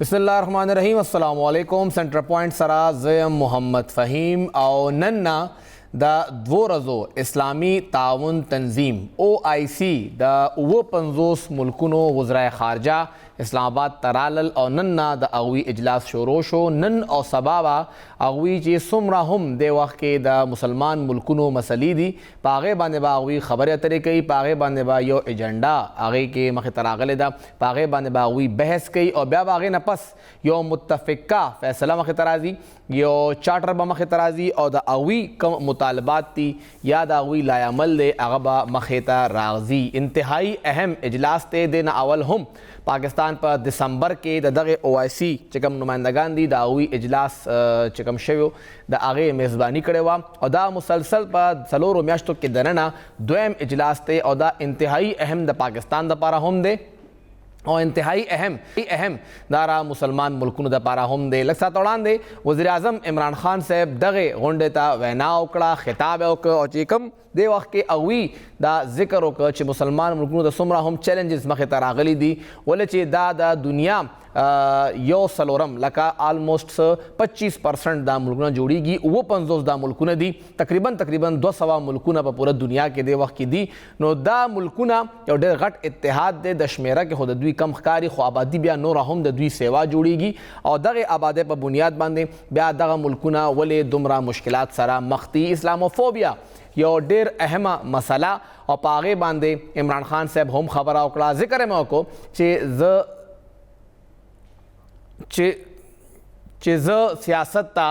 बिस्मिल्लाहिर्रहमानिर्रहीम। अस्सलाम वालेकुम। सेंटर पॉइंट सरा ज़ैम मोहम्मद फ़हीम और नन्ना द दो रज़ो इस्लामी ताउन तंजीम OIC द उवो पंजोस मुल्कुनो वज़राए ख़ारजा इस्लामाबाद तरालल और नन्ना द अगवी इजलास शोरोशो नन और सबाबा अगवी जे सुमरा हम दे वक्त के द मुसलमान मुल्कुनो मसली दी पागे बाने बा अगवी खबर तरे कई पागे बाने बा यो एजेंडा आगे के मख तरागले दा पागे बाने बा अगवी बहस कई और ब्या बागे नपस यो मुत्तफ़िका फ़ैसला मख तराजी यो चार्टर बा मख तराजी और द अगवी कम मुतालबात ती या द अगवी लायामल दे अगबा मखेता रागजी इंतहाई अहम इजलास ते देना अवल हम पाकिस्तान पर दिसंबर के दगे OIC चिकम नुमाइंदगान दी दावी इजलास चिकम शव्यो द आगे मेज़बानी करे हुआ और दा मुसलसल पर सलोर म्याश्तों के दरना द्वैम इजलास ते और दा इंतहाई अहम द पाकिस्तान द पारा हम दे और इंतहाई अहम दारा मुसलमान मुल्कुन द पारा हम दे लक्सा तोड़ान दे वज़ीर आज़म इमरान खान साहब दगे गोंडेता वैना उकड़ा खिताब और चिकम दे वक्त के अगवी दा जिक्र होकर चे मुसलमान मुल्कुन द सुमरा हम चैलेंजेस मखे तरागली दी बोले चे दा दुनिया यो सलोरम लका आलमोस्ट 25% दा मुल्कुना जोड़ीगी वो 50 दा मुल्कुना दी तकरीबन 200 मुल्कुना पर पूरा दुनिया के दे वक्त की दी नो दा मुल्कुना यो डेर गट इत्तेहाद दे दशमेरा के खुद दुई कम खकारी खो आबादी बिया नो रहम द दुई सेवा जोड़ीगी और दगे आबादे पर बुनियाद बांधे ब्या दगा मुल्कुना वले दुमरा मुश्किलात सरा मख्ती इस्लामोफोबिया यो डेर अहम मसला और पागे बांधे इमरान खान साहब हम खबर उकड़ा जिक्र मौको चेज़ सियासत ता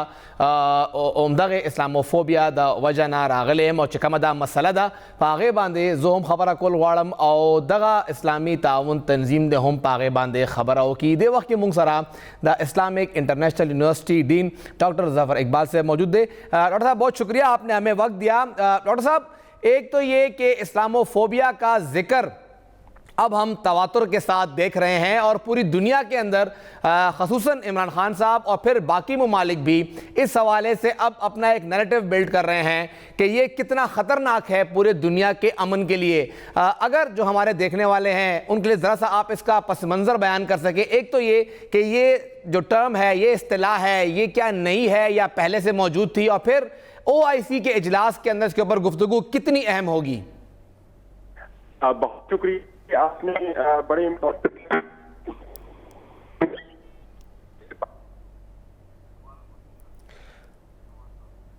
उमदगे इस्लामोफोबिया द वजह ना रागले और चिकम दा मसला दा पागे बांधे जो हम खबर कोल वाड़म और दगा इस्लामी ताउन तंजीम दे हम पागे बांधे खबर की दे वक्त के मुंगसरा द Islamic international university dean doctor Zafar Iqbal से मौजूद दे। डॉक्टर साहब बहुत शुक्रिया आपने हमें वक्त दिया। डॉक्टर साहब एक तो ये कि इस्लामोफोबिया का जिक्र अब हम तवातुर के साथ देख रहे हैं और पूरी दुनिया के अंदर ख़ुसूसन इमरान खान साहब और फिर बाकी ममालिक भी इस हवाले से अब अपना एक नैरेटिव बिल्ड कर रहे हैं कि ये कितना ख़तरनाक है पूरे दुनिया के अमन के लिए। अगर जो हमारे देखने वाले हैं उनके लिए ज़रा सा आप इसका पस मंज़र बयान कर सके। एक तो ये कि ये जो टर्म है, ये इस्तिलाह है, ये क्या नई है या पहले से मौजूद थी, और फिर OIC के इजलास के अंदर इसके ऊपर गुफ्तगू कितनी अहम होगी? बहुत शुक्रिया आपने बड़े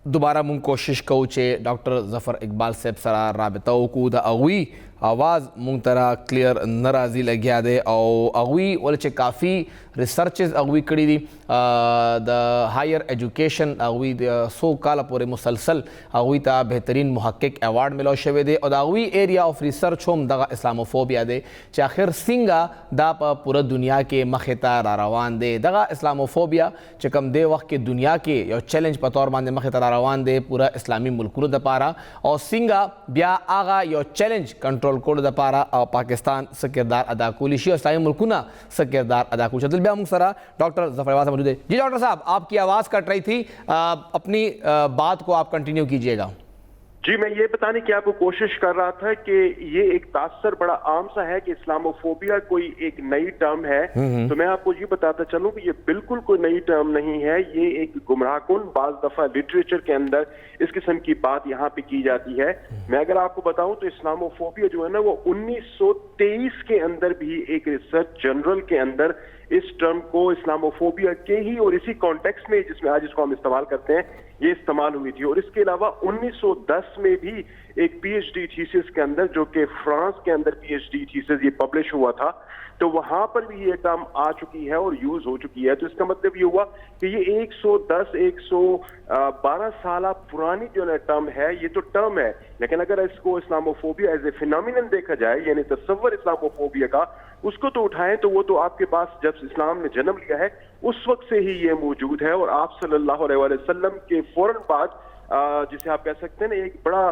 दोबारा मुंग कोशिश कौचे डॉक्टर ज़फ़र इकबाल साहब सरा राबता को द अगवी आवाज़ मुंग तरह क्लियर नाराज़ी लग्या दे और अगवी वाले काफ़ी रिसर्चेस अगवी कड़ी दी द हायर एजुकेशन अगवी सो काल पूरे मुसलसल अगवी ता बेहतरीन मुहक्किक अवार्ड मिलो शवे दे और अगवी एरिया ऑफ रिसर्च होम दगा इस्लामोफोबिया दे आखिर सिंगा दा पूरा दुनिया के मखेता रवान दे दगा इस्लामोफोबिया चकम दे वक्त के दुनिया के यो चैलेंज पतौर मानदे मखेता रवान दे पूरा इस्लामी मुल्कुन द पारा और सिंगा ब्या आगा यो चैलेंज कंट्रोल कोड द पारा और पाकिस्तान से किरदार अदा कुलिशी और इस्लामी मुल्कुना से किरदार अदा कुछ ब्या मुंगसरा डॉक्टर ज़फ़र इकबाल मौजूद है। जी डॉक्टर साहब आपकी आवाज़ कट रही थी, अपनी बात को आप कंटिन्यू कीजिएगा। जी मैं ये बताने की आपको कोशिश कर रहा था कि ये एक तासर बड़ा आम सा है कि इस्लामोफोबिया कोई एक नई टर्म है, तो मैं आपको ये बताता चलूं कि ये बिल्कुल कोई नई टर्म नहीं है। ये एक गुमराहकुन बाज दफा लिटरेचर के अंदर इस किस्म की बात यहाँ पे की जाती है। मैं अगर आपको बताऊं तो इस्लामोफोबिया जो है ना वो 1923 के अंदर भी एक रिसर्च जर्नल के अंदर इस टर्म को इस्लामोफोबिया के ही और इसी कॉन्टेक्स्ट में जिसमें आज इसको हम इस्तेमाल करते हैं ये इस्तेमाल हुई थी। और इसके अलावा 1910 में भी एक PhD थीसिस के अंदर जो कि फ्रांस के अंदर PhD थीसिस ये पब्लिश हुआ था, तो वहां पर भी ये टर्म आ चुकी है और यूज हो चुकी है। तो इसका मतलब ये हुआ कि ये 112 साल पुरानी जो है टर्म है, ये तो टर्म है, लेकिन अगर इसको इस्लामोफोबिया एज ए फिनोमिनन देखा जाए यानी तसव्वुर इस्लामोफोबिया का उसको तो उठाएं तो वो तो आपके पास जब इस्लाम ने जन्म लिया है उस वक्त से ही ये मौजूद है। और आप सल्लल्लाहु अलैहि वसल्लम के फौरन बाद जिसे आप कह सकते हैं ना एक बड़ा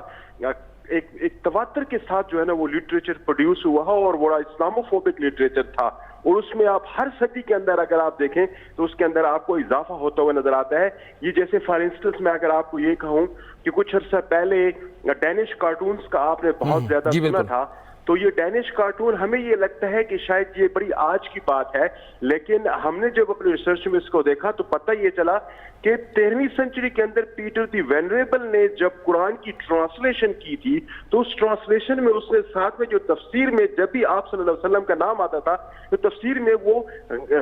एक तवातर के साथ जो है ना वो लिटरेचर प्रोड्यूस हुआ है और बड़ा इस्लामोफोबिक लिटरेचर था। और उसमें आप हर सदी के अंदर अगर आप देखें तो उसके अंदर आपको इजाफा होता हुआ नजर आता है। ये जैसे फॉर इंस्टेंस मैं अगर आपको ये कहूँ कि कुछ अर्सा पहले डेनिश कार्टून्स का आपने बहुत ज्यादा सुना था, तो ये डैनिश कार्टून, हमें ये लगता है कि शायद ये बड़ी आज की बात है, लेकिन हमने जब अपने रिसर्च में इसको देखा तो पता ये चला कि 13वीं सेंचुरी के अंदर पीटर द वेनरेबल ने जब कुरान की ट्रांसलेशन की थी तो उस ट्रांसलेशन में उसने साथ में जो तफसीर में जब भी आप सल्लल्लाहु अलैहि वसल्लम का नाम आता था तो तफसीर में वो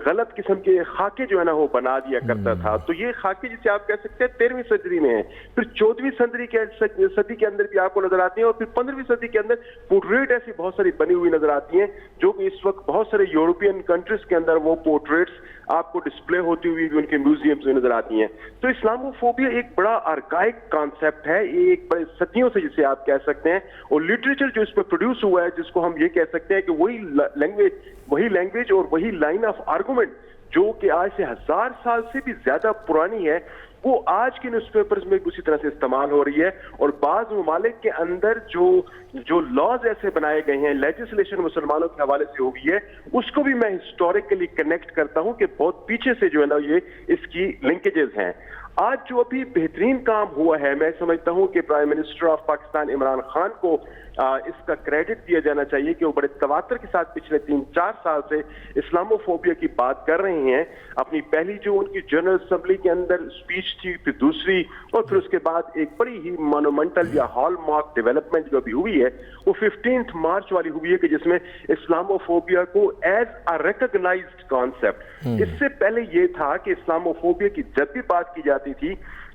गलत किस्म के खाके जो है ना वो बना दिया करता था। तो ये खाके जिसे आप कह सकते हैं 13वीं सदी में है। फिर 14वीं सदी के अंदर भी आपको नजर आती है, और फिर 15वीं सदी के अंदर पोर्ट्रेट ऐसी बहुत सारी बनी हुई नजर आती हैं जो कि इस वक्त बहुत सारे यूरोपियन कंट्रीज के अंदर वो पोर्ट्रेट्स आपको डिस्प्ले होती हुई भी उनके म्यूजियम्स में नजर आती हैं। तो इस्लामोफोबिया एक बड़ा आर्काइक कॉन्सेप्ट है, ये एक बड़े सदियों से जिसे आप कह सकते हैं, और लिटरेचर जो इस पर प्रोड्यूस हुआ है जिसको हम ये कह सकते हैं कि वही लैंग्वेज और वही लाइन ऑफ आर्गुमेंट जो कि आज से 1000 साल से भी ज्यादा पुरानी है, वो आज के न्यूज़पेपर्स में उसी तरह से इस्तेमाल हो रही है। और बाज ममालिक के अंदर जो लॉज ऐसे बनाए गए हैं, लेजिस्लेशन मुसलमानों के हवाले से हो गई है, उसको भी मैं हिस्टोरिकली कनेक्ट करता हूं कि बहुत पीछे से जो है ना ये इसकी लिंकेजेस हैं। आज जो अभी बेहतरीन काम हुआ है, मैं समझता हूं कि प्राइम मिनिस्टर ऑफ पाकिस्तान इमरान खान को इसका क्रेडिट दिया जाना चाहिए कि वो बड़े तवातर के साथ पिछले 3-4 साल से इस्लामोफोबिया की बात कर रहे हैं। अपनी पहली जो उनकी जनरल असेंबली के अंदर स्पीच थी, फिर दूसरी, और फिर उसके बाद एक बड़ी ही मोनूमेंटल या हॉलमार्क डेवलपमेंट जो अभी हुई है वो 15 मार्च वाली हुई है कि जिसमें इस्लामोफोबिया को एज अ रिकॉग्नाइज्ड कॉन्सेप्ट, इससे पहले ये था कि इस्लामोफोबिया की जब भी बात की जाती थी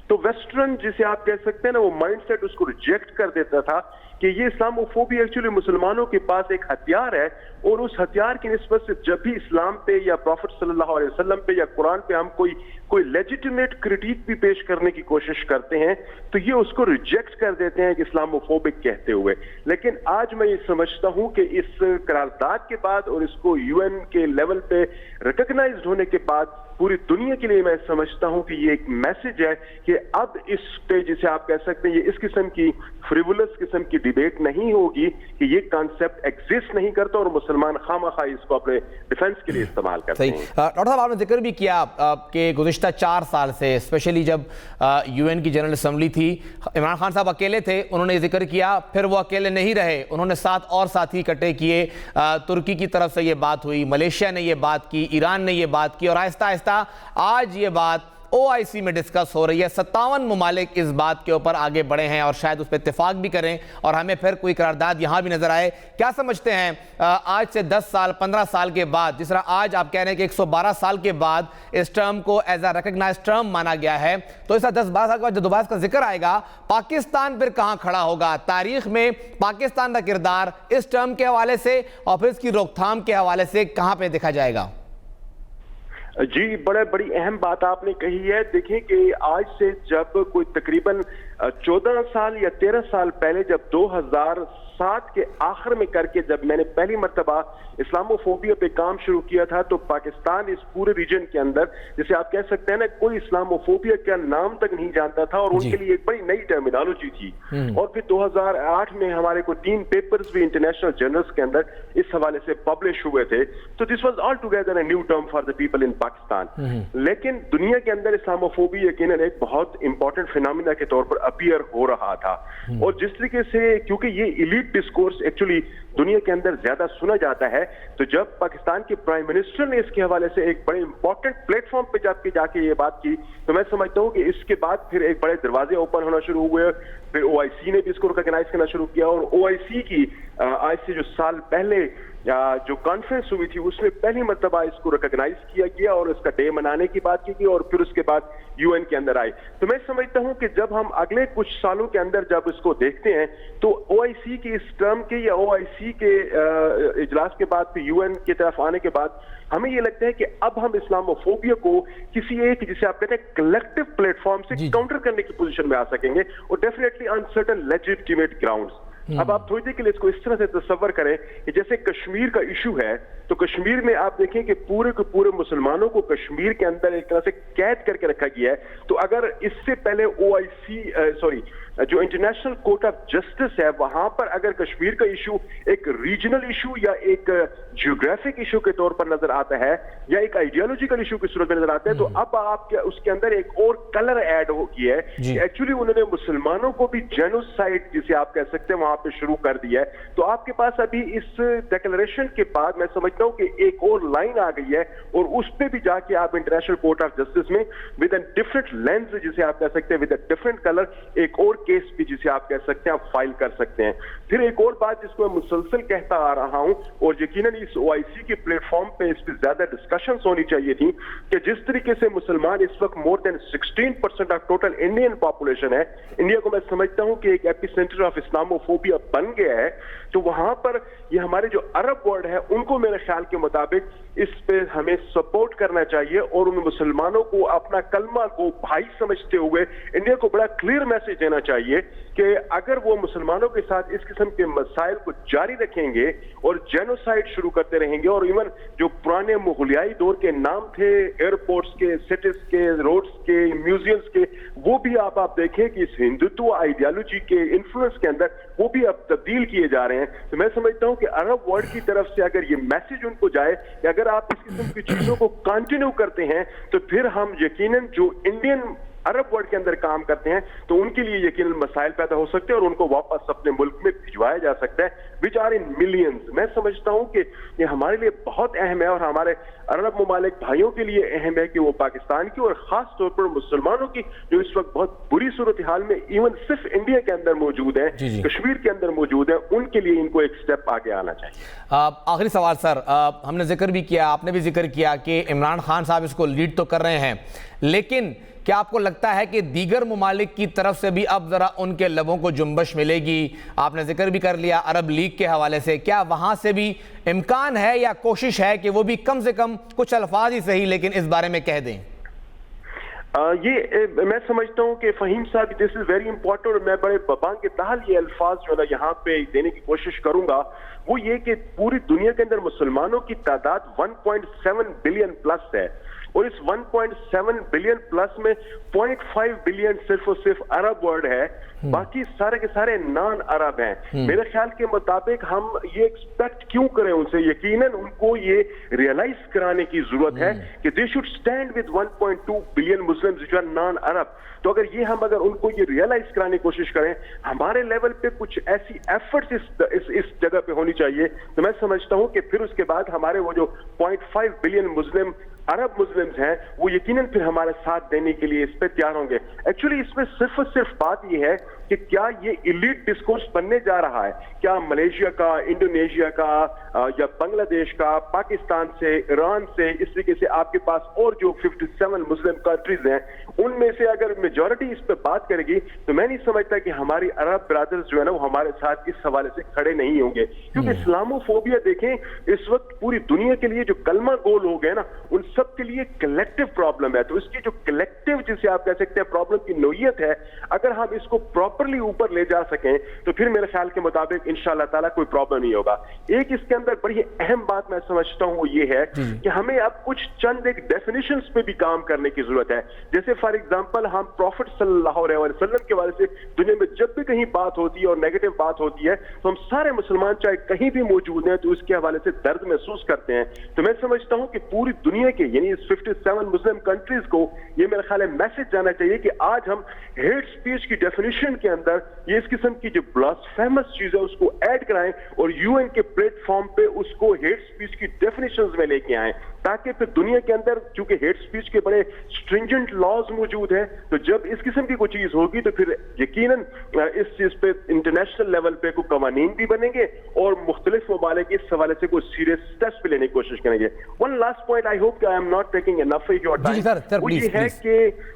तो वेस्टर्न जिसे आप कह सकते हैं ना वो माइंडसेट उसको रिजेक्ट कर देता था कि ये इस्लामोफोबिया एक्चुअली मुसलमानों के पास एक हथियार है, और उस हथियार की निस्बत से जब भी इस्लाम पे या प्रॉफिट सल्लल्लाहु अलैहि वसल्लम पे या कुरान पे हम कोई लेजिटिमेट क्रिटिक भी पेश करने की कोशिश करते हैं तो ये उसको रिजेक्ट कर देते हैं कि इस्लामोफोबिक कहते हुए। लेकिन आज मैं ये समझता हूं कि इस करारदाद के बाद और इसको यूएन के लेवल पे रिकॉग्नाइज्ड होने के बाद पूरी दुनिया के लिए मैं समझता हूं कि ये एक मैसेज है कि अब इस पे जिसे आप कह सकते हैं ये इस किस्म की फ्रिवुलस किस्म की डिबेट नहीं होगी कि ये कॉन्सेप्ट एग्जिस्ट नहीं करता और मुसलमान खामखा इसको अपने डिफेंस के लिए इस्तेमाल करते हैं। डॉक्टर साहब, आपने जिक्र भी किया कि गुज़िश्ता 4 साल से स्पेशली जब यूएन की जनरल असेंबली थी, इमरान खान साहब अकेले थे, उन्होंने जिक्र किया, फिर वो अकेले नहीं रहे, उन्होंने 7 और साथी इकट्ठे किए, तुर्की की तरफ से ये बात हुई, मलेशिया ने ये बात की, ईरान ने ये बात की, और आहिस्ता आहिस्ता आज ये बात OIC में डिस्कस हो रही है। 57 ममालिक इस बात के ऊपर आगे बढ़े हैं और शायद उस पर इत्तेफाक भी करें और हमें फिर कोई करारदाद यहां भी नजर आए। क्या समझते हैं आज से 10 साल 15 साल के बाद, जिस तरह आज आप कह रहे हैं कि 112 साल के बाद इस टर्म को एज अ रिकॉग्नाइज्ड टर्म माना गया है, तो इस 10-12 साल के बाद जब दोबारा इसका जिक्र आएगा, पाकिस्तान फिर कहां खड़ा होगा तारीख में? पाकिस्तान का किरदार इस टर्म के हवाले से और फिर इसकी रोकथाम के हवाले से कहां पर देखा जाएगा? जी, बड़ी अहम बात आपने कही है। देखिए कि आज से जब कोई तकरीबन 14 साल या 13 साल पहले, जब 2007 के आखिर में करके जब मैंने पहली मर्तबा इस्लामोफोबिया पे काम शुरू किया था, तो पाकिस्तान इस पूरे रीजन के अंदर जिसे आप कह सकते हैं ना कोई इस्लामोफोबिया का नाम तक नहीं जानता था, और उनके लिए एक बड़ी नई टर्मिनोलॉजी थी। और फिर 2008 में हमारे को 3 पेपर्स भी इंटरनेशनल जर्नल्स के अंदर इस हवाले से पब्लिश हुए थे। तो this was all together a new term for the people in Pakistan. लेकिन दुनिया के अंदर इस्लामोफोबिया यकीनन एक बहुत इंपॉर्टेंट फिनोमिना के तौर पर अपीयर हो रहा था, और जिस तरीके से क्योंकि ये इलीट डिस्कोर्स एक्चुअली दुनिया के अंदर ज्यादा सुना जाता है, तो जब पाकिस्तान के प्राइम मिनिस्टर ने इसके हवाले से एक बड़े इंपॉर्टेंट प्लेटफॉर्म पे जाके ये बात की, तो मैं समझता हूं कि इसके बाद फिर एक बड़े दरवाजे ओपन होना शुरू हुए। फिर OIC ने भी इसको रिकॉग्नाइज करना शुरू किया, और OIC की आज से जो साल पहले जो कॉन्फ्रेंस हुई थी उसमें पहली मर्तबा इसको रिकॉग्नाइज किया गया और इसका डे मनाने की बात की गई, और फिर उसके बाद यूएन के अंदर आए। तो मैं समझता हूं कि जब हम अगले कुछ सालों के अंदर जब इसको देखते हैं तो OIC की इस टर्म के या OIC के इजलास के बाद फिर यूएन की तरफ आने के बाद हमें ये लगता है कि अब हम इस्लामोफोबिया को किसी एक जिसे आप कहते हैं कलेक्टिव प्लेटफॉर्म से काउंटर करने की पोजीशन में आ सकेंगे, और definitely on certain legitimate grounds. अब आप थोड़ी देर के लिए इसको इस तरह से तस्वर करें कि जैसे कश्मीर का इशू है, तो कश्मीर में आप देखें कि पूरे के पूरे मुसलमानों को कश्मीर के अंदर एक तरह से कैद करके रखा गया है। तो अगर इससे पहले जो इंटरनेशनल कोर्ट ऑफ जस्टिस है, वहां पर अगर कश्मीर का इशू एक रीजनल इशू या एक जियोग्राफिक इशू के तौर पर नजर आता है या एक आइडियोलॉजिकल इशू की सूरत में नजर आता है, तो अब आप उसके अंदर एक और कलर ऐड हो गया है। एक्चुअली उन्होंने मुसलमानों को भी जेनोसाइड जिसे आप कह सकते हैं वहां वहां पे शुरू कर दिया है। तो आपके पास अभी इस डिक्लेरेशन के बाद मैं समझता हूं कि एक और लाइन आ गई है और उस पे भी जाके आप इंटरनेशनल कोर्ट ऑफ जस्टिस में विद अ डिफरेंट लेंस जिसे आप कह सकते हैं, विद अ डिफरेंट कलर, एक और केस भी जिसे आप कह सकते हैं आप फाइल कर सकते हैं। फिर एक और बात जिसको मैं मुसलसल कहता आ रहा हूं और यकीनन इस ओआईसी के प्लेटफॉर्म पे इस पर ज्यादा डिस्कशंस होनी चाहिए थी कि जिस तरीके से मुसलमान इस वक्त more than 16% of total Indian population है, इंडिया को मैं समझता हूं कि एक एपिसेंटर ऑफ इस्लामोफोबिया बन गया है। तो वहां पर ये हमारे जो अरब वर्ल्ड है उनको मेरे ख्याल के मुताबिक इस पे हमें सपोर्ट करना चाहिए और उन मुसलमानों को अपना कलमा को भाई समझते हुए इंडिया को बड़ा क्लियर मैसेज देना चाहिए कि अगर वो मुसलमानों के साथ इस किस्म के मसाइल को जारी रखेंगे और जेनोसाइड शुरू करते रहेंगे और इवन जो पुराने मुगलियाई दौर के नाम थे एयरपोर्ट्स के, सिटीज के, रोड्स के, म्यूजियम्स के, वो भी आप देखें कि इस हिंदुत्व आइडियोलॉजी के इन्फ्लुएंस के अंदर वो भी अब तब्दील किए जा रहे हैं। तो मैं समझता हूं कि अरब वर्ल्ड की तरफ से अगर ये मैसेज उनको जाए कि अगर आप इस किस्म की चीजों को कंटिन्यू करते हैं तो फिर हम यकीनन जो इंडियन अरब वर्ल्ड के अंदर काम करते हैं तो उनके लिए यकीनन मसाइल पैदा हो सकते हैं और उनको वापस अपने मुल्क में भिजवाया जा सकता है, विच आर इन मिलियंस। मैं समझता हूं कि ये हमारे लिए बहुत अहम है और हमारे अरब ममालिक भाइयों के लिए अहम है कि वो पाकिस्तान की और खास तौर पर मुसलमानों की जो इस वक्त बहुत बुरी सूरत हाल में इवन सिर्फ इंडिया के अंदर मौजूद है, कश्मीर के अंदर मौजूद है, उनके लिए इनको एक स्टेप आगे आना चाहिए। आखिरी सवाल सर, हमने जिक्र भी किया, आपने भी जिक्र किया कि इमरान खान साहब इसको लीड तो कर रहे हैं, लेकिन क्या आपको लगता है कि दीगर ममालिक की तरफ से भी अब जरा उनके लबों को जुम्बश मिलेगी? आपने जिक्र भी कर लिया अरब लीग के हवाले से, क्या वहां से भी इम्कान है या कोशिश है कि वो भी कम से कम कुछ अल्फाज ही सही लेकिन इस बारे में कह दें? ये मैं समझता हूं कि फहीम साहब दिस इज वेरी इंपॉर्टेंट और मैं बड़े बबांग के ताल ये अल्फाज जो है ना यहाँ पे देने की कोशिश करूंगा, वो ये कि पूरी दुनिया के अंदर मुसलमानों की तादाद 1.7 बिलियन प्लस है और इस 1.7 बिलियन प्लस में 0.5 बिलियन सिर्फ और सिर्फ अरब वर्ल्ड है, बाकी सारे के सारे नॉन अरब हैं। मेरे ख्याल के मुताबिक हम ये एक्सपेक्ट क्यों करें उनसे? यकीनन उनको ये रियलाइज कराने की जरूरत है कि they should stand with 1.2 billion Muslims जो आर नॉन अरब। तो अगर उनको ये रियलाइज कराने की कोशिश करें, हमारे लेवल पे कुछ ऐसी एफर्ट्स इस जगह पे होनी चाहिए, तो मैं समझता हूं कि फिर उसके बाद हमारे वो जो 0.5 बिलियन मुस्लिम अरब मुस्लिम्स हैं वो यकीनन फिर हमारे साथ देने के लिए इस पे तैयार होंगे। एक्चुअली इसमें सिर्फ और सिर्फ बात ये है कि क्या ये इलीट डिस्कोर्स बनने जा रहा है? क्या मलेशिया का, इंडोनेशिया का या बांग्लादेश का, पाकिस्तान से, ईरान से, इस तरीके से आपके पास और जो 57 मुस्लिम कंट्रीज हैं उनमें से अगर मेजॉरिटी इस पे बात करेगी तो मैं नहीं समझता कि हमारी अरब ब्रदर्स जो है ना वो हमारे साथ इस हवाले से खड़े नहीं होंगे, क्योंकि इस्लामोफोबिया देखें इस वक्त पूरी दुनिया के लिए जो कलमा गोल हो गए ना उन सबके लिए कलेक्टिव प्रॉब्लम है। तो इसकी जो कलेक्टिव जिसे आप कह सकते हैं प्रॉब्लम की नोयत है, अगर हम इसको प्रॉपरली ऊपर ले जा सकें तो फिर मेरे ख्याल के मुताबिक इंशाअल्लाह ताला कोई प्रॉब्लम नहीं होगा। एक इसके अंदर बड़ी अहम बात मैं समझता हूं वो ये है कि हमें अब कुछ चंद एक डेफिनेशंस पे भी काम करने की जरूरत है। जैसे फॉर एग्जांपल हम प्रॉफिट सल्लल्लाहु अलैहि वसल्लम के बारे से दुनिया में जब भी कहीं बात होती है और नेगेटिव बात होती है तो हम सारे मुसलमान चाहे कहीं भी मौजूद हैं तो उसके हवाले से दर्द महसूस करते हैं। तो मैं समझता हूं कि पूरी दुनिया के यानी इस 57 मुस्लिम कंट्रीज को ये मेरा ख्याल है मैसेज जाना चाहिए कि आज हम हेट स्पीच की डेफिनेशन के अंदर ये इस किस्म की जो ब्लास्फेमस चीज है उसको ऐड कराएं और यूएन के प्लेटफॉर्म पे उसको हेट स्पीच की डेफिनेशंस में लेके आएं, ताकि फिर दुनिया के अंदर चूंकि हेट स्पीच के बड़े स्ट्रिंजेंट लॉज मौजूद हैं तो जब इस किस्म की कोई चीज होगी तो फिर यकीनन इस चीज पे इंटरनेशनल लेवल पे कोई कवानीन भी बनेंगे और मुख्तलिफ ममालिक इस हवाले से कोई सीरियस स्टेप्स भी लेने की कोशिश करेंगे। One last point, I hope I am not taking enough of your time,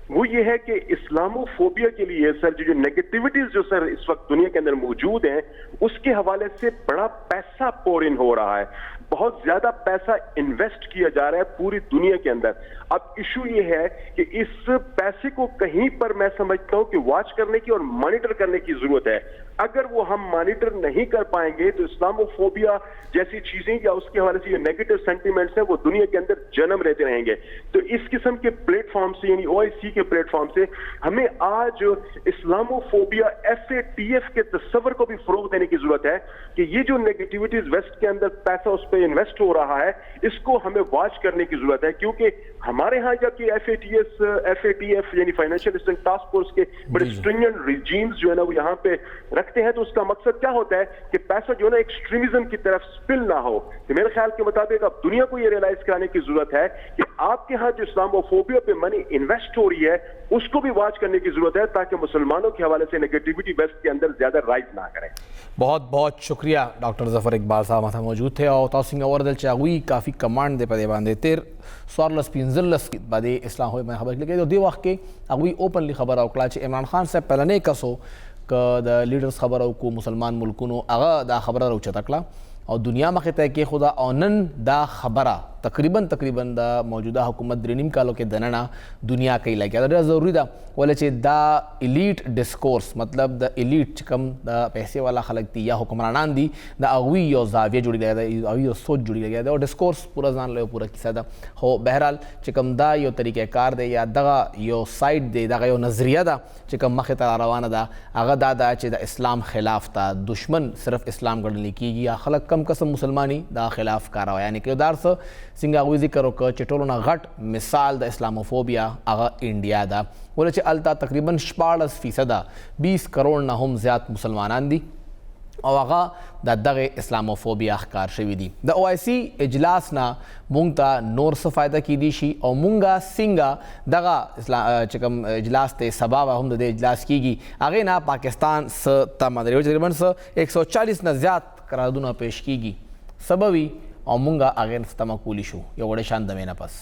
वो ये है कि इस्लामोफोबिया के लिए सर जो नेगेटिविटीज जो सर इस वक्त दुनिया के अंदर मौजूद हैं उसके हवाले से बड़ा पैसा पोर इन हो रहा है, बहुत ज्यादा पैसा इन्वेस्ट किया जा रहा है पूरी दुनिया के अंदर। अब इशू ये है कि इस पैसे को कहीं पर मैं समझता हूं कि वॉच करने की और मॉनिटर करने की जरूरत है। अगर वो हम मॉनिटर नहीं कर पाएंगे तो इस्लामोफोबिया जैसी चीजें या उसके हवाले से नेगेटिव सेंटिमेंट्स हैं वो दुनिया के अंदर जन्म लेते रहेंगे। तो इस किस्म के प्लेटफॉर्म से यानी ओआईसी के प्लेटफॉर्म से हमें आज इस्लामोफोबिया FATF के तस्वर को भी फरोग देने की जरूरत है कि ये जो नेगेटिविटीज वेस्ट के अंदर पैसा उस पर पे इन्वेस्ट हो रहा है, इसको हमें वॉच करने की जरूरत है, क्योंकि हमारे यहाँ जबकि FATF यानी फाइनेंशियल असिस्टेंस टास्क फोर्स के बड़े स्ट्रिंजेंट रिजीम्स जो है ना वो यहाँ पे रखते हैं, तो उसका मकसद क्या होता है कि पैसा जो है ना एक्सट्रीमिज्म की तरफ स्पिल ना हो। तो मेरे ख्याल के मुताबिक अब दुनिया को ये रियलाइज कराने की जरूरत है कि आपके यहाँ जो इस्लामोफोबिया पे मनी इन्वेस्ट हो रही है उसको भी वॉच करने की जरूरत है, ताकि मुसलमानों के हवाले से नेगेटिविटी वेस्ट के अंदर ज्यादा राइज ना करें। बहुत बहुत शुक्रिया डॉक्टर जफर इकबाल साहब हमारे मौजूद थे और तासिंग अवरदल चागुई काफ़ी कमांड दे पदे बांधे तेर स्वारलस पिंजलस बादे इस्लाम हो मैं खबर लगे तो दे वक्त के अगुई ओपनली खबर अवकला इमरान खान से पहले कसो क द लीडर्स खबर को मुसलमान मुल्कुनो अगा दा खबर रौचतकला और दुनिया में तय के खुदा औनन दा खबरा तकरीबन दा मौजूदा हुकूमत द्रिनिम कालो के दनना दुनिया कई लगे दा ज़रूरी दा बोले चे दा इलीट डिस्कोर्स मतलब द इलीट कम दा पैसे वाला खलक दी या हुक्मरानान दी दा अगवी यो जाविया जुड़ी लगा दा अगवी यो सोच जुड़ी लगा दा और डिस्कोर्स पूरा जान लो पूरा किस्सा दा हो बहरहाल चिकम दा यो तरीक़े कार दे या दगा यो साइड दे दगा यो नज़रिया दा चिकम मखता रवाना दा अगा दा चे दा इस्लाम खिलाफ था दुश्मन सिर्फ इस्लाम गढ़ की या खलक कम कसम मुसलमानी दा खिलाफ कारवा यानी कि दार से सिंगावी जिक्र क चटोलना घट मिसाल द इस्लामोफोबिया आगा इंडिया दा बोले चे अलता तकरीबन 46% 20 करोड़ ना हम ज़्यादा मुसलमान दी और आगा द दगे इस्लामोफोबिया कार शवी दी द OIC इजलास ना मुंगता नोर से फ़ायदा की दी और मुंगा सिंगा दगा चिकम इजलास ते सबाब हम दे इजलास की आगे ना पाकिस्तान स तमादरी तकरीबन से 140 ना ज़्यादा करारदुना पेश की सबवी और मुंगा आगे तमाकूली शो या बड़े शान दमेना पस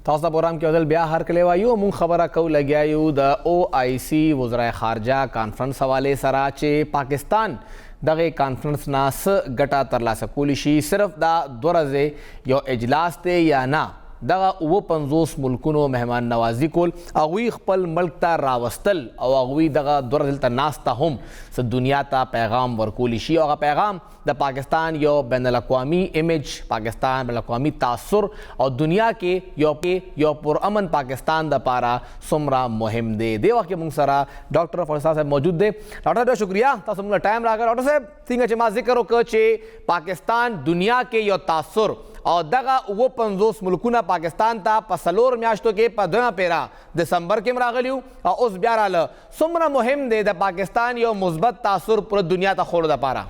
ताज़ा प्रोग्राम के अदल ब्याह हर कले वायु मुंग खबर कौ लग्या यू द OIC वज़राए खारजा कॉन्फ्रेंस हवाले सराचे पाकिस्तान दगे कॉन्फ्रेंस ना स गटा तरला सकोलिशी सिर्फ दा दोरजे यो इजलास ते या ना दगा वो 50 मुल्कुनो मेहमान नवाजी कोल अगवी खपल मल्क ता रावस्तल और अगवी दगा दोरजल ता नास्ता हम स दुनिया ता पैगाम वरकोलिशी और पैगाम द पाकिस्तान यो बैनुल अक़वामी इमेज पाकिस्तान बैनुल अक़वामी तासुर और दुनिया के यो पुरअमन पाकिस्तान द पारा सुमरा मुहिम दे देवा के मुंगसरा डॉक्टर फरसा साहब मौजूद दे डॉक्टर शुक्रिया तासुमला टाइम लाकर डॉक्टर साहब सिंह चमा जिक्र चे पाकिस्तान दुनिया के यो तासुर और दगा वो 50 मुल्कुना पाकिस्तान ता पसलोर म्याश्तो के पदमा पेरा दिसंबर के मरागलियू और उस ब्याराल सुमरा मुहिम दे द पाकिस्तान यो मुस्बत तासुर पूरी दुनिया ता खोड़ द पारा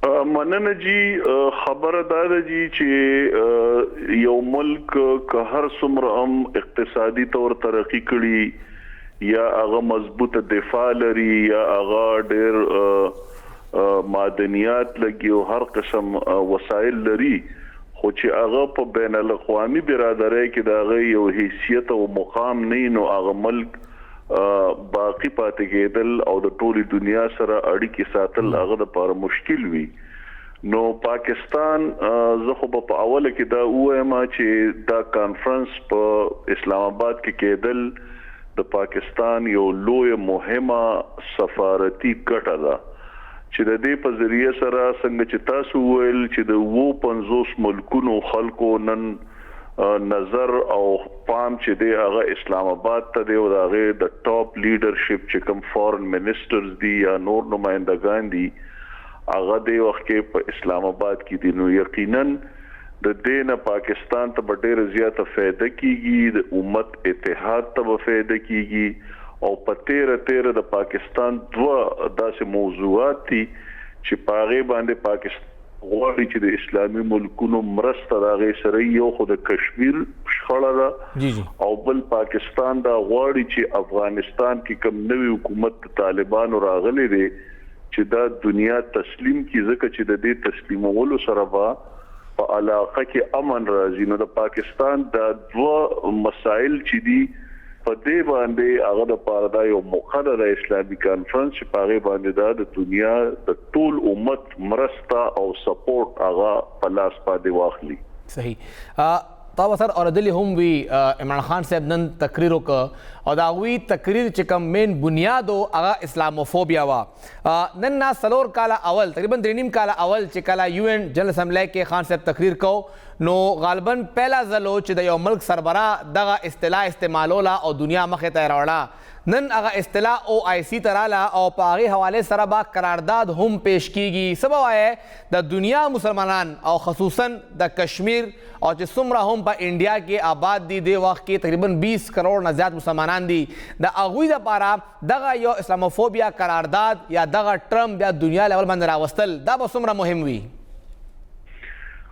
मनन जी खबरदार जी चे यो मुल्क का हर सुमरम इक्तिसादी तौर तरक्की कड़ी या आगा मजबूत दिफा लरी या आगा डेर मादनियात लगी हर किस्म वसाइल लरी खो चे आगा पे बैनुल अक़वामी बिरादरी के दागे यो हैसियत और मुकाम नहीं नो आगा मुल्क बाकी पाते केदल और द टोली दुनिया सरा अड़ी के साथल आगा द पार मुश्किल हुई नो पाकिस्तान ज़ख़ुब पे अवल के दा उएमा चे दा कॉन्फ्रेंस पर इस्लामाबाद के केदल द पाकिस्तान यो लोय मुहिमा सफारती गटा दा चे द दे पे ज़रिए सरा संग चे तासु वेल चे द वो 50 मुल्कुनो खल्को नन नजर और पाम चे दे आगा इस्लामाबाद ता दे और आगे द टॉप लीडरशिप चे कम फॉरेन मिनिस्टर्स दी या नूर नुमाइंदगान दी आगा दे वक्त के इस्लामाबाद की दिनों यकीनन द देना पाकिस्तान तब ढेर ज्यादा फायदा कीगी द उम्मत इत्तेहाद तब फायदा कीगी और पतेर द पाकिस्तान दवा दासे मौजूआत थी छिपागे बांधे पाकिस्तान غواړي چې د اسلامي ملکونو مرسته راغی سره یو خو د کشمیر شخړه ده او بل پاکستان دا غواړي چې افغانستان کې کم نوې حکومت طالبانو راغلي دي چې دا دنیا تسلیم کی ځکه چې د دې تسلیمولو سره په علاقه کې امن راځي نو د پاکستان دا دوه مسائل چې دي په دې باندې هغه د پاره دا یو مقرره اسلامي کانفرنس چې پاره باندې دا د دنیا د ټول امت مرسته او سپورټ هغه په لاس باندې واخلي صحیح تا وسر اوردلی هم وی عمران خان صاحب نن تقریر وکړ او دا وی تقریر چې کوم مین بنیاد او هغه اسلاموفوبیا وا نن نا سلور کاله اول تقریبا 3.5 کاله اول چې کله یو ان جنرال اسمبلی کې خان صاحب تقریر کو نو غالبا پہلا ځلو چې د یو ملک سربراه دغه اصطلاح استعمالوله او دنیا مخې ته راوړه نن هغه اصطلاح OIC تراله او په هغې حوالې سره به قرارداد هم پیش کیږي څه به وایې د دنیا مسلمانان او خصوصا د کشمیر او چې څومره هم په انډیا کې آباد دي دې وخت کې تقریبا 20 کروڑ نه زیات مسلمانان دي د هغوی دپاره دغه یو اسلاموفوبیا قرارداد یا دغه ټرم بیا دنیا لیول باندې راوستل دا به څومره مهم وي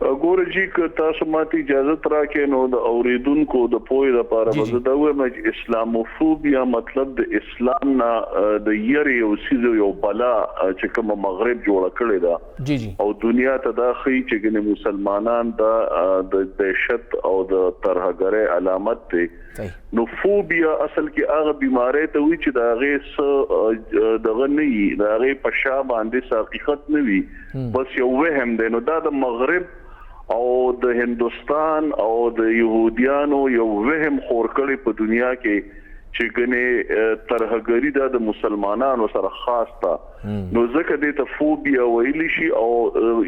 ګوره جی که تاسو ماته اجازه راکې نو د اوریدونکو د پوهې لپاره به زه دا وایم چې اسلاموفوبیا مطلب د اسلام نه د یری او سیزو یو بلا چې کوم مغرب جوړه کړې ده جی جی او دنیا ته دا ښیي چې ګنې مسلمانان د دهشت او د ترهګرۍ علامت دی نو فوبیا اصل کې هغه بیماری ته وي چې د هغې دغه نه وي د هغې په شا باندې حقیقت نه وي بس یو وهم دی نو دا د مغرب او د هندوستان او د يهوديانو یو وهم خور کړي په دنیا کې چې ګنې ترهګری د مسلمانانو سره خاص تا نو ځکه دې ته فوبیا ویل شي او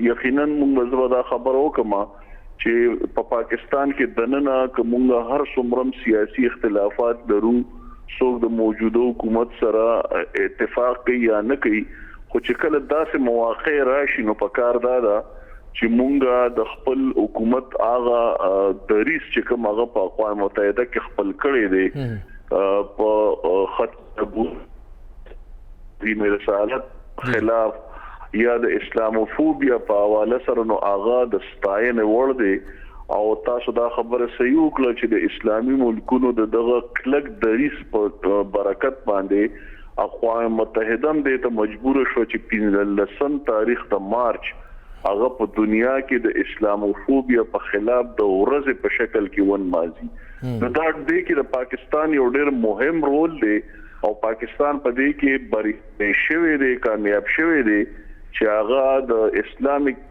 یقینا موږ زما دا خبر وکما چې په پاکستان کې دننه کومه هر څومره سیاسي اختلافات لرو څوک د موجوده حکومت سره اتفاق کوي یا نه کوي خو چې کله داسې مواقع راشي نو پکار دا چې مونږه د خپل حکومت هغه دریس چې کوم هغه په اقوام متحده کې خپل کړی دی په خط د رسالت خلاف یا د اسلاموفوبیا په حواله سره نو هغه د ستاینې وړ دی او تاسو دا خبره صحیح وکړه چې د اسلامي ملکونو دغه کلک دریس په برکت باندې اقوام متحده هم دې ته مجبور شو چې 15 تاریخ د مارچ هغه په دنیا کې د اسلاموفوبیا په خلاف د ورځې په شکل کې ونمازي نو دا دې کې د پاکستان یو ډېر مهم رول دی او پاکستان په دې کې بری شوی دی کامیاب شوی دی چې هغه د اسلامیک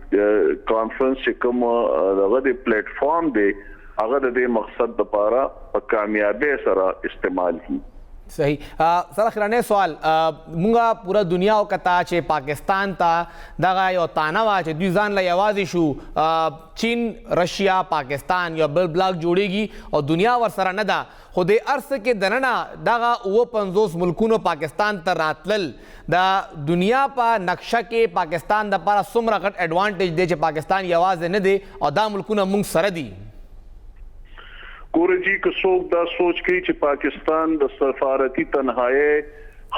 کانفرنس کوم دغه د پلیټ فارم دی هغه د دې مقصد لپاره په کامیابی سره استعمال کی صحیح سره خرانه سوال مونږه پورا دنیا او کتا چې پاکستان ته دغه یو تانه وا چې دوی ځان له یوازې شو چین رشیا پاکستان یو بل بلاک جوړیږي او دنیا ور سره نه ده خو د ارس کې دننه دغه 50 ملکونو پاکستان ته راتلل د دنیا په نقشه کې پاکستان د لپاره څومره غټ اډوانټیج دی چې پاکستان یوازې نه دی او دا ملکونه مونږ سره دي ګورجی که څوک دا سوچ کوي چې پاکستان د سفارتي تنهایی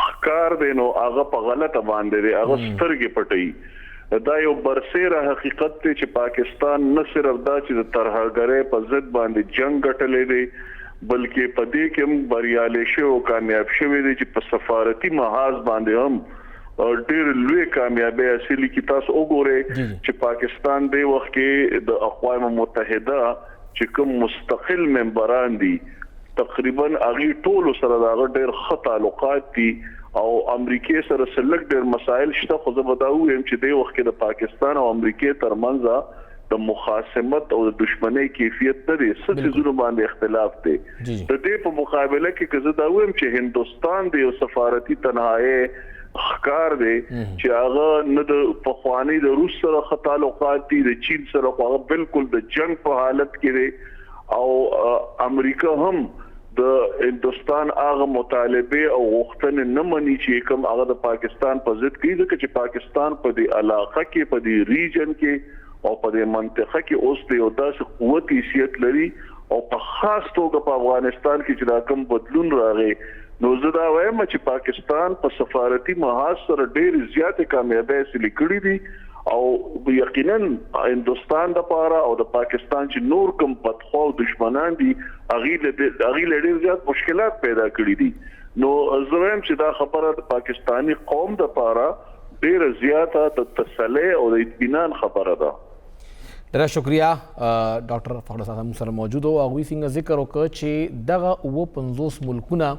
ښکار دی نو هغه په غلطه باندې دی هغه سترګې پټوي دا یو برسېره حقیقت دی چې پاکستان نه صرف دا چې د ترهګرۍ په ضد باندې جنگ ګټلی دی بلکې په دې کې هم بریالی شوی او کامیاب شوی دی چې په سفارتي محاذ باندې هم ډېر لوی کامیابی حاصل کی تاسو وګورئ چې پاکستان د وخت کې د اقوام متحده چې کوم مستقل ممبران دي تقریبا هغه ټول سره دا ډېر ښه تعلقات دي او امریکای سره سلک ډېر مسایل شته خو زه به دا وایم چې د وخت کې د پاکستان او امریکای ترمنځ د مخاصمت او د دشمنۍ کیفیت نه دی څه څه باندې اختلاف دی د دې په مقابله کې زه دا وایم چې هندوستان د یو سفارتي تنهایی ښکار دی چې هغه نه د پخوانی د روس سره ښه تعلقات دي د چین سره هغه بالکل د جنگ په حالت کې دی او امریکا هم د هندوستان هغه مطالبه او غوښتنې نه مني چې کوم هغه د پاکستان په ضد کوي ځکه چې پاکستان په دې علاقه کې په دې ریجن کې او په دې منطقه کې اوس د یو داسې قوت حیثیت لري او په خاص توګه په افغانستان کې چې دا کوم بدلون راغی نو زه دا وایم چې پاکستان په سفارتي محاذ سره ډېر زیاتې کامیابی حاصل کړې دي او یقینا هندوستان د پاره او د پاکستان چې نور کوم بدخوا او دشمنان دي هغه ډېر زیات مشکلات پیدا کړې دي نو زه وایم چې دا خبره د پاکستانی قوم د پاره ډېر زیاته د تسلی او د اطمینان خبره ده ډېره شکریہ ډاکټر فخر صاحب سره موجود او هغوی څنګه ذکر وکړ چې دغه 50 ملکونه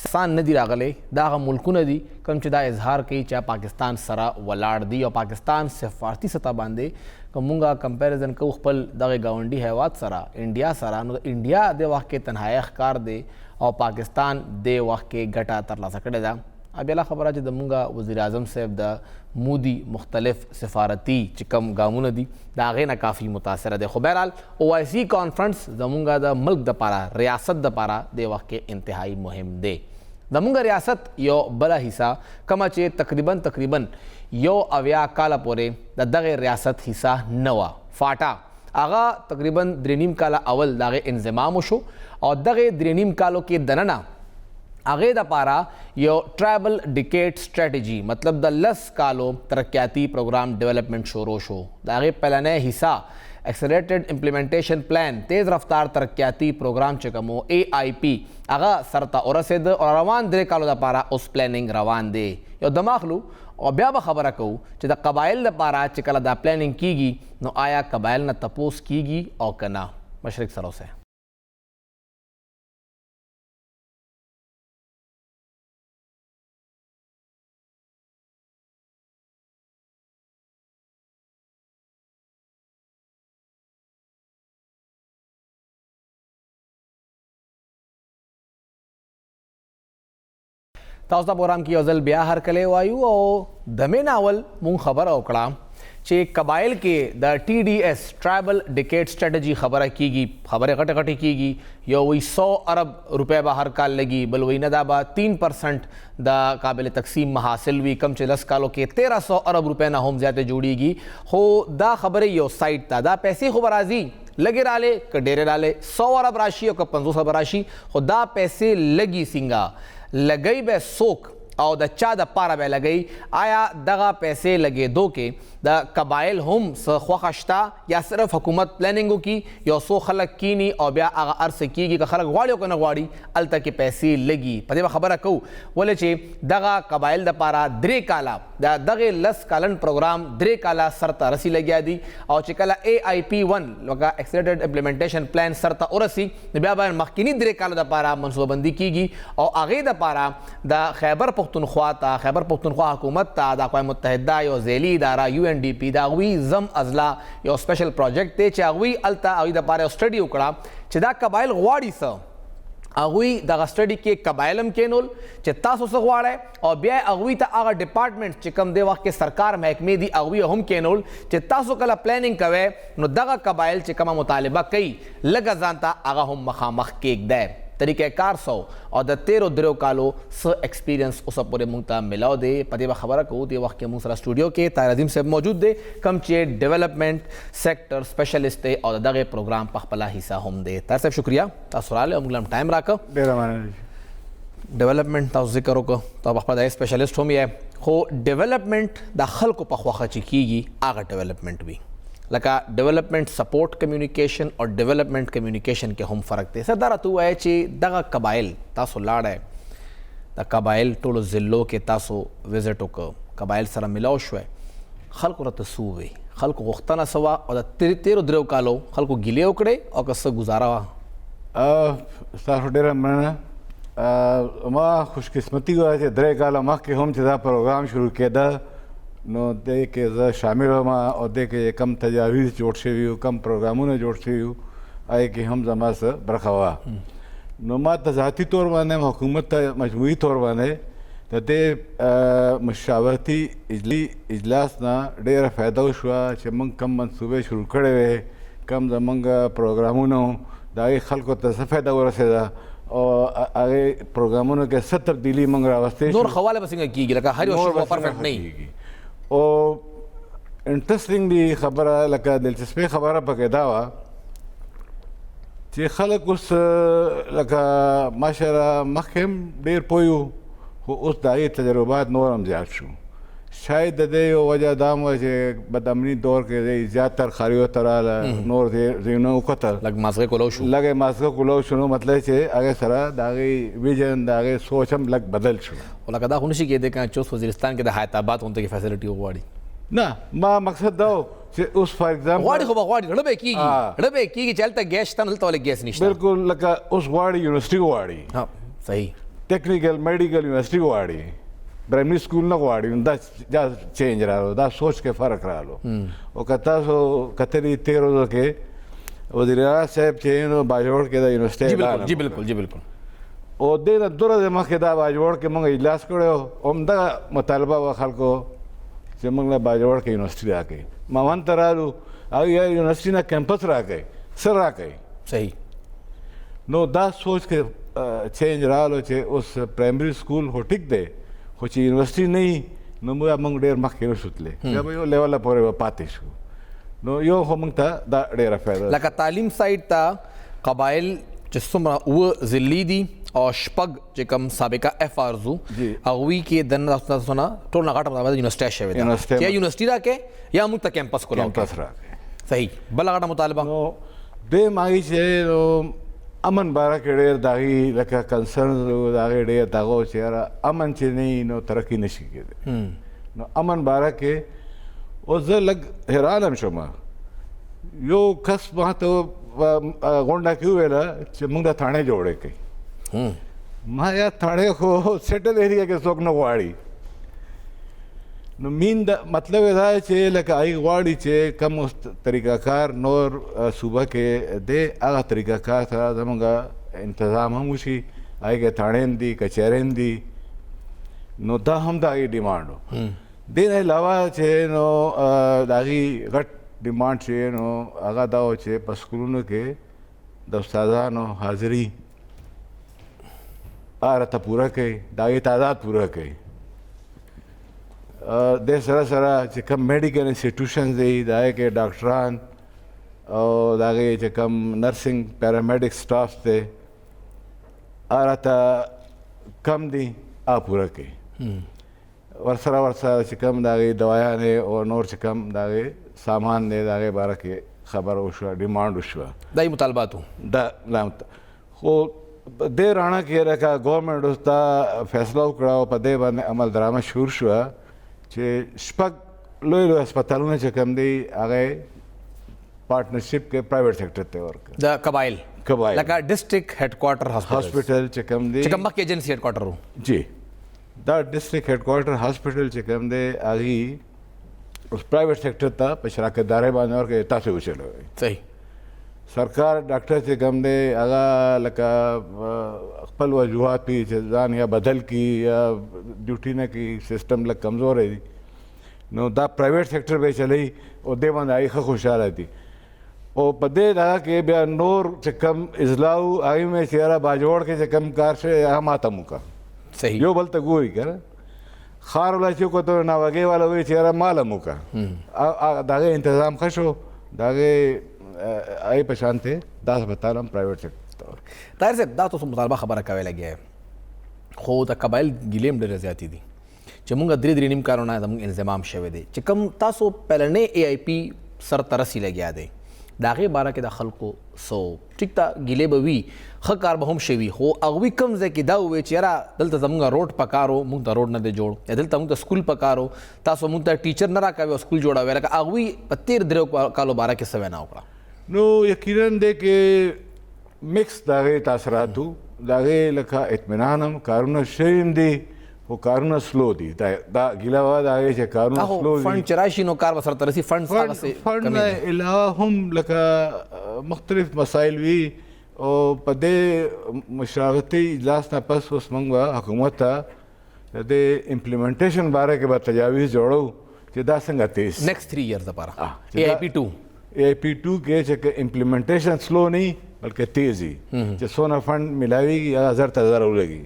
سان نه دي راغلی دا هغه ملکونه دي کوم چې دا اظهار کوي چې پاکستان سره ولاړ دي او پاکستان سفارتي سطح باندې که مونږه کمپیریزن کوو خپل دغه ګاونډي هیواد سره انډیا سره نو انډیا د وخت کې تنهایی ښکار دی او پاکستان د وخت کې ګټه ترلاسه کړې ده بله خبره چې د مونږه وزیر اعظم صاحب د مودي مختلف سفارتي چې کوم ګامونه دي د هغې نه کافي متاثره دی خو بهرحال OIC کانفرنس زمونږه د ملک دپاره ریاست دپاره د وخت کې انتهایی مهم دی زمونږ ریاست یو بله حصہ کومه چې تقریبا 80 کاله پورې د دغه ریاست حصہ نه وه فاټا هغه تقریبا 3.5 کاله اول د هغې انضمام وشو او دغه 3.5 کالو کې دننه هغې دپاره یو ټرایبل ډیکیډ سټریټجي مطلب د 10 کالو ترقیاتي پروګرام ډیولپمنټ شروع شو د هغې پلنی حصہ ایکسلریټډ امپلیمنټیشن پلان تیز رفتار ترقیاتی پروګرام چې کوم AIP هغه سرته ورسېد او روان 3 کالو دپاره اوس پلانینګ روان دی یو دماغلو او بیا به خبره کوو چې د قبایل دپاره چې کله دا پلانینګ کیږي نو آیا قبایل نه تپوس کیږي او که نه مشرق سره اوسئ تاسو ته پروګرام کې یو ځل بیا هرکلی وایو او د مې ناول مونږ خبره وکړه چې قبایل کې د TDS ټرایبل ډیکیډ سټریټجي خبره کیږي خبرې غټې غټې کیږي یو وی 100 ارب روپے به هر کال لګي بل وی نه دا به 3% د قابل تقسیم محاصل وي کم چې 10 کالو کې 1300 ارب روپے نه هم زیاته جوړیږي خو دا خبرې یو سایډ ته دا پیسې خو به راځي لګې رالی که ډېرې رالی 100 ارب راشي او که 500 ارب راشي خو دا پیسې لګي څنګه لګی به څوک او د چا د پاره به لګی آیا دغه پیسې لګېدو کې د قبایل هم څه خوښه شته یا صرف حکومت پلانینګ وکړي یو څو خلک کینی او بیا هغه هر څه کیږي که خلک غواړي او که نه غواړي هلته کې پیسې لګي په دې به خبره کوو ولې چې دغه قبایل دپاره 3 کاله د دغې 10 کالن پروګرام 3 کاله سرته رسي لګیا دي او چې کله AIP1 لکه ایکسلریټډ امپلیمنټیشن پلان سرته ورسي نو بیا به مخکینی 3 کالو دپاره منصوبه‌بندي کیږي او هغې دپاره د خیبر پښتونخوا ته خیبر پښتونخوا حکومت ته د اقوام متحده یو ذیلي اداره UNDP د هغوی زم اضلاع یو سپیشل پروجیکټ دی چې هغوی هلته هغوی دپاره یو سټډي وکړه چې دا قبایل غواړي څه هغوی دغه سټډي کې قبایل هم کینول چې تاسو څه غواړئ او بیا هغوی ته هغه ډپارټمنټ چې کوم دی وخت کې سرکار محکمې دي هغوی هم کینول چې تاسو کله پلانینګ کوئ نو دغه قبایل چې کومه مطالبه کوي لږه ځان ته هغه هم مخامخ کیږدی طریقہ کار سو او د 13 کالو څه ایکسپیرینس اوسه پورې مونږ ته ملاو دی په دې به خبره کوو دې وخت کې مونږ سره سټوډیو کې طاهر عظیم صاحب موجود دی کوم چې ډیولپمنټ سیکټر سپیشلیسټ دی او د دغه پروګرام په خپله حصہ هم دی طاهر صاحب شکریہ تاسو راغلئ او موږ له ټایم راکړه ډېره مننه ډیولپمنټ تاسو ذکر وکړو تاسو په خپله د سپیشلیسټ هم یې خو ډیولپمنټ د خلکو په خوښه چې کیږي هغه ډیولپمنټ وي لکه ډیولپمنټ سپورټ کمیونیکیشن او ډیولپمنټ کمیونیکیشن کې هم فرق دی سر دا راته ووایه چې دغه قبایل تاسو لاړئ د قبایل ټولو ضلعو کې تاسو وزټ وکړه قبایل سره ملاو شوی خلکو راته څه ووایي خلکو غوښتنه څه وه او د 13 کالو خلکو ګیلې وکړې او که څه ګزاره وه ستاسو ډېره مننه ما خوشقسمتي وه چې 3 کاله مخکې هم چې دا پروګرام شروع کېده نو دې کې زه شامل وم او دې کې کم تجاویز جوړ شوي وو کم پروګرامونه جوړ شوي وو هغې کې هم زما څه برخه وه نو ما ته ذاتي طور باندې حکومت ته مجموعي طور باندې د دې مشاورتي اجلاس نه ډېره فایده وشوه چې موږ کم منصوبې شروع کړې وې کم زموږ پروګرامونه د هغې خلکو ته څه فایده ورسېده او هغې پروګرامونو کې څه تبدیلي موږ راوستې نور خواله به څنګه کېږي لکه هر یو شی به پرفیکټ نه وي او انټرسټینګلی خبره لکه دلچسپۍ خبره پکې دا وه چې خلک اوس لکه ماشاءالله مخکې هم ډېر پوه یو خو اوس د هغې تجربات نور هم زیات شو شاید د دې یو وجه دا هم وه چې بدامني دور کې زیاتر ښاریو ته راغله نور ځایونه وکتل لږ مازغه کولو شو لږ مازغه کولو شو نو مطلب چې هغې سره د هغې ویژن د هغې سوچ هم لږ بدل شو خو لکه دا خو نشي کېدی که چې اوس وزیرستان کې د حیات آباد غونته کې فیسلټي وغواړي نه ما مقصد دا و چې اوس فار ایگزامپل غواړي خو به غواړي ړه به کېږي ړه به کېږي چې هلته ګیس شته هلته ولې ګیس نشته بالکل لکه اوس غواړي یونیورسټي غواړي صحیح टेक्निकल मेडिकल यूनिवर्सिटी वाड़ी प्राइमरी स्कूल न वाड़ी दा जा चेंज रहा दा सोच के फ़र्क रहा वो कता सो कतरी 13 के वज़ीर आला साहब चेन बाजोड़ के दा यूनिवर्सिटी जी बिल्कुल जी बिल्कुल ओ दे न दुर दे मखे दा बाजोड़ के मंग इजलास करो उम्दा मुतालबा व खलको जे मंगला बाजोड़ के यूनिवर्सिटी आके मावन तरालू आ या यूनिवर्सिटी ना कैंपस राके सर राके सही नो दा सोच के चेंज रहा लो चे उस प्राइमरी स्कूल हो ठीक दे हो ची यूनिवर्सिटी नहीं नो मुया मंग डेर मखे नो सुतले जब यो लेवल पोरे पातिश नो यो हो मंग ता दा डेर फायदा लका तालीम साइड ता कबाइल जिसुमरा वो जिल्ली दी और शपग जिकम साबिका एफआरजू अगवी के दन रास्ता सुना टोल नगाटा बताया यूनिवर्सिटी शेवे क्या यूनिवर्सिटी राके या मुक्ता कैंपस को कैंपस राके सही बलागाटा मुतालबा नो दे मागी छे नो अमन बारा केड़े दागी लका कंसर्न दागे डे दागो चेरा अमन चे नहीं नो तरक्की नशी के नो अमन बारा के ओ ज लग हैरान हम शमा यो खस वहाँ तो गोंडा क्यों वेला चे मंगदा थाने जोड़े के मां या थाने को सेटल एरिया के सोक न वाड़ी नो मीन द मतलब है चे लका आई वाड़ी चे कम उस तरीकाकार नोर सुबह के दे आगा तरीकाकार था जमंगा इंतजाम हम उसी आई के थाने दी कचहरे दी नो दा हम दा आई डिमांड हो दिन अलावा चे नो दागी घट डिमांड चे नो आगा दाओ चे पस्कुलुन के दस्तादा नो हाजिरी आरता पूरा के दागी तादाद पूरा के दे सरा सरा चिकम मेडिकल इंस्टीट्यूशन दे दाए के डॉक्टरान और दागे चिकम नर्सिंग पैरामेडिक स्टाफ दे आरता कम दी आ पूरा के वर्षा चिकम दागे दवाया ने और नोर चिकम दागे सामान ने दागे बारह के खबर उशवा डिमांड उशवा दाई मुतालबा तू दा लामत हो दे राणा के रखा गवर्नमेंट उसका फैसला कराओ पदे बने अमल दरामा शुरू हुआ चे शपक लोई लो अस्पतालों में चिकम दी आगे पार्टनरशिप के प्राइवेट सेक्टर ते वर्क द कबाइल कबाइल लका डिस्ट्रिक्ट हेडक्वार्टर हॉस्पिटल चिकम दी चिकम्बा के एजेंसी हेडक्वार्टर हो जी द डिस्ट्रिक्ट हेडक्वार्टर हॉस्पिटल चिकम दे आगी उस प्राइवेट सेक्टर ता पछरा के दारे बाने और के तासे उछलो सही सरकार डॉक्टर से गम दे आगा लका अकपल वजूहत भी जान या बदल की या ड्यूटी न की सिस्टम लग कमज़ोर है नो दा प्राइवेट सेक्टर पे चली और दे बंद आई खुशहाल थी और पदे लगा के बिया नूर चकम इजलाऊ आई में चेहरा बाजोड़ के चकम कार से यहाँ माता मुका सही यो बल तक गोरी कर खार वाला चुको तो ना वगे वाला वही चेहरा माला मुका दागे इंतज़ाम खशो दागे आई पहचान थे दास बता हम प्राइवेट सेक्टर ताहिर से दा तो मुतालबा खबर कावे लगे है खो द कबाइल गिलेम डर जाती थी चमुंगा धीरे धीरे निम कारोना दम इंतजाम शवे दे चिकम तासो पहलने एआईपी सर तरसी लगे आदे दागे बारह के दाखल को सो ठीक ता गिले बवी खकार बहुम शेवी हो अगवी कम जे कि दावे चेरा दलता जमुंगा रोड पकारो मुंग रोड न दे जोड़ या दलता मुंग स्कूल पकारो तासो मुंग टीचर न राकावे स्कूल जोड़ा वे लका अगवी पत्तेर दिरो कालो बारह के सवे ना ओकड़ा नो यकीनन दे के मिक्स दागे तासरातु दागे लखा इत्मीनानम कारुना शरीम दी वो कारुना स्लो दी दा गिलावा दागे जे कारुना स्लो दी फंड चराशी नो कार बसर तरसी फंड सागा से फंड में इलावा हम लखा मुख्तलिफ मसाइल भी और पदे मुशावरती इजलास ना पस उस मंगवा हुकूमत था दे इम्प्लीमेंटेशन बारे के बाद तजावीज़ जोड़ो कि दा संगा तेज नेक्स्ट 3 इयर्स दपारा AIP2 AIP2 के चके इम्प्लीमेंटेशन स्लो नहीं बल्कि तेज़ ही जो सोना फंड मिलावी या हज़ार उलेगी